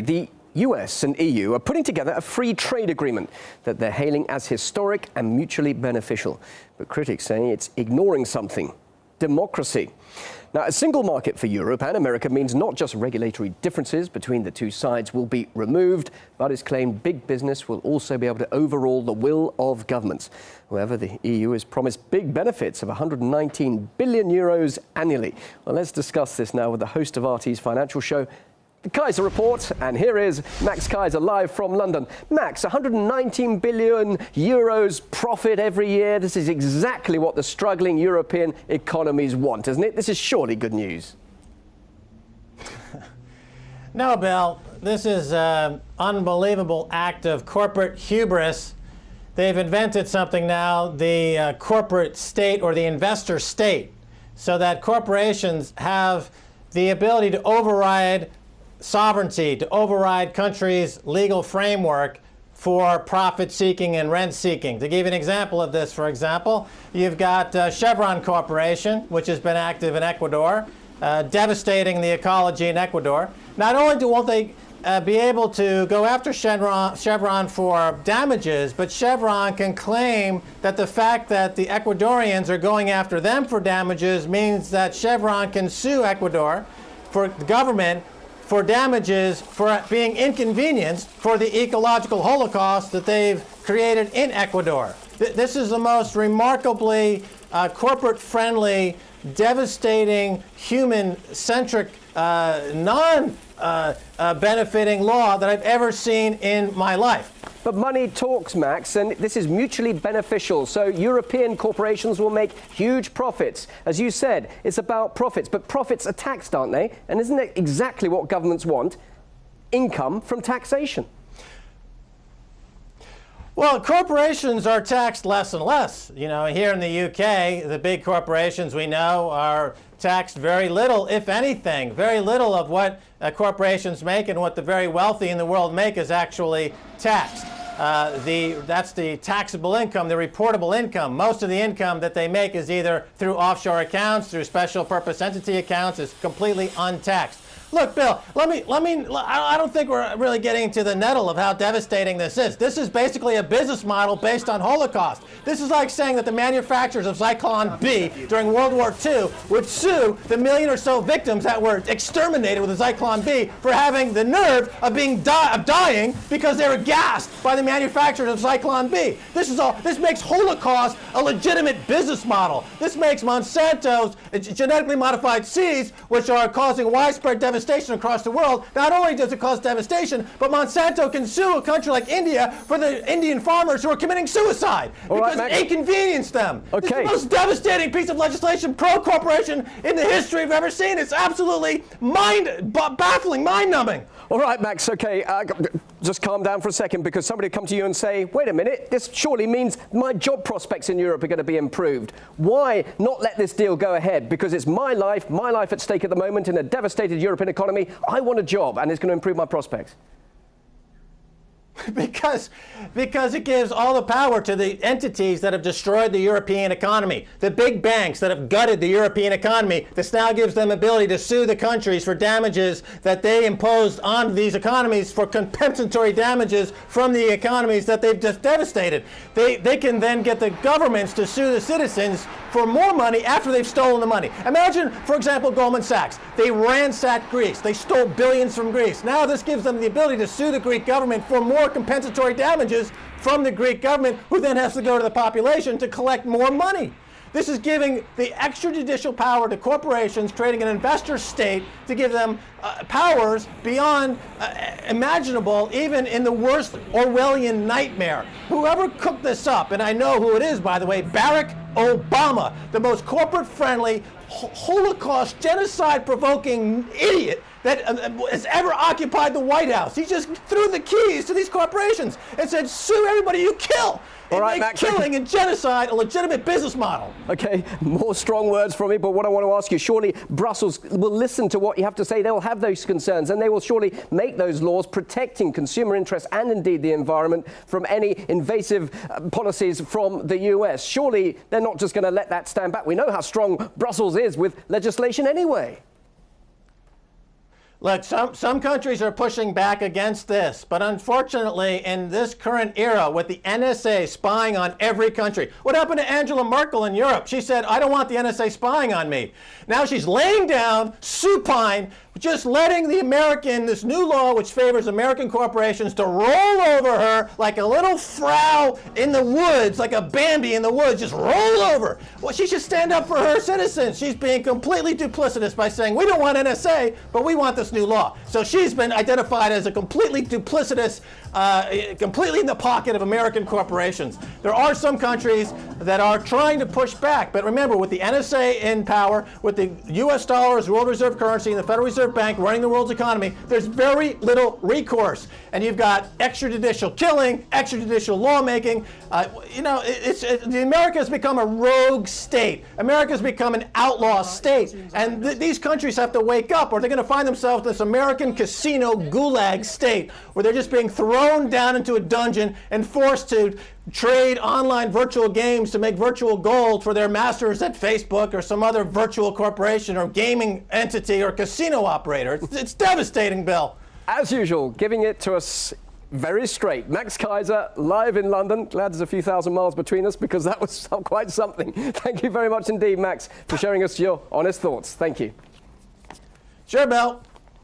The US and EU are putting together a free trade agreement that they're hailing as historic and mutually beneficial. But critics say it's ignoring something: democracy. Now, a single market for Europe and America means not just regulatory differences between the two sides will be removed, but it's claimed big business will also be able to overrule the will of governments. However, the EU has promised big benefits of 119 billion euros annually. Well, let's discuss this now with the host of RT's financial show, The Keiser Report, and here is Max Keiser live from London. Max, 119 billion euros profit every year. This is exactly what the struggling European economies want, isn't it? This is surely good news. No, Bill, this is an unbelievable act of corporate hubris. They've invented something now, the corporate state or the investor state, so that corporations have the ability to override sovereignty, to override countries' legal framework for profit-seeking and rent-seeking. To give you an example of this, for example, you've got Chevron Corporation, which has been active in Ecuador, devastating the ecology in Ecuador. Not only won't they be able to go after Chevron for damages, but Chevron can claim that the fact that the Ecuadorians are going after them for damages means that Chevron can sue Ecuador for the government for damages for being inconvenienced for the ecological holocaust that they've created in Ecuador. This is the most remarkably corporate-friendly, devastating, human-centric, non-benefiting law that I've ever seen in my life. But money talks, Max, and this is mutually beneficial. So European corporations will make huge profits. As you said, it's about profits, but profits are taxed, aren't they? And isn't it exactly what governments want? Income from taxation. Well, corporations are taxed less and less. You know, here in the UK, the big corporations we know are taxed very little, if anything. Very little of what corporations make and what the very wealthy in the world make is actually taxed. That's the taxable income, the reportable income. Most of the income that they make is either through offshore accounts, through special purpose entity accounts. It's completely untaxed. Look, Bill, I don't think we're really getting to the nettle of how devastating this is. This is basically a business model based on Holocaust. This is like saying that the manufacturers of Zyklon B during World War II would sue the million or so victims that were exterminated with the Zyklon B for having the nerve of dying because they were gassed by the manufacturers of Zyklon B. This makes Holocaust a legitimate business model. This makes Monsanto's genetically modified seeds, which are causing widespread devastation across the world. Not only does it cause devastation, but Monsanto can sue a country like India for the Indian farmers who are committing suicide because it inconvenienced them. Okay. It's the most devastating piece of legislation pro-corporation in the history we've ever seen. It's absolutely baffling, mind-numbing. All right, Max, okay, just calm down for a second, because somebody will come to you and say, wait a minute, this surely means my job prospects in Europe are going to be improved. Why not let this deal go ahead? Because it's my life at stake at the moment in a devastated European economy. I want a job, and it's going to improve my prospects. Because it gives all the power to the entities that have destroyed the European economy, the big banks that have gutted the European economy. This now gives them ability to sue the countries for damages that they imposed on these economies, for compensatory damages from the economies that they've just devastated. They can then get the governments to sue the citizens for more money after they've stolen the money. Imagine, for example, Goldman Sachs. They ransacked Greece. They stole billions from Greece. Now this gives them the ability to sue the Greek government for more compensatory damages from the Greek government, who then has to go to the population to collect more money. This is giving the extrajudicial power to corporations, creating an investor state to give them powers beyond imaginable, even in the worst Orwellian nightmare. Whoever cooked this up, and I know who it is, by the way, Barack Obama, the most corporate-friendly, Holocaust, genocide-provoking idiot that has ever occupied the White House. He just threw the keys to these corporations and said, sue everybody you kill. It makes killing and genocide a legitimate business model. Okay, more strong words from me, but what I want to ask you, surely Brussels will listen to what you have to say. They will have those concerns, and they will surely make those laws protecting consumer interests and indeed the environment from any invasive policies from the US. Surely they're not just going to let that stand back. We know how strong Brussels is with legislation anyway. Look, some countries are pushing back against this, but unfortunately, in this current era, with the NSA spying on every country, what happened to Angela Merkel in Europe? She said, I don't want the NSA spying on me. Now she's laying down, supine, just letting this new law which favors American corporations to roll over her like a little frau in the woods, like a Bambi in the woods, just roll over. Well, she should stand up for her citizens. She's being completely duplicitous by saying, we don't want NSA, but we want this new law. So she's been identified as a completely duplicitous, completely in the pocket of American corporations. There are some countries that are trying to push back, but remember, with the NSA in power, with the US dollar as world reserve currency and the Federal Reserve Bank running the world's economy, there's very little recourse. And you've got extrajudicial killing, extrajudicial lawmaking. America has become a rogue state. America has become an outlaw state. And these countries have to wake up, or they're going to find themselves in this American casino gulag state, where they're just being thrown down into a dungeon and forced to trade online virtual games to make virtual gold for their masters at Facebook or some other virtual corporation or gaming entity or casino operator. It's devastating, Bill. As usual, giving it to us very straight. Max Keiser, live in London. Glad there's a few thousand miles between us, because that was quite something. Thank you very much indeed, Max, for sharing us your honest thoughts. Thank you. Sure, Bill.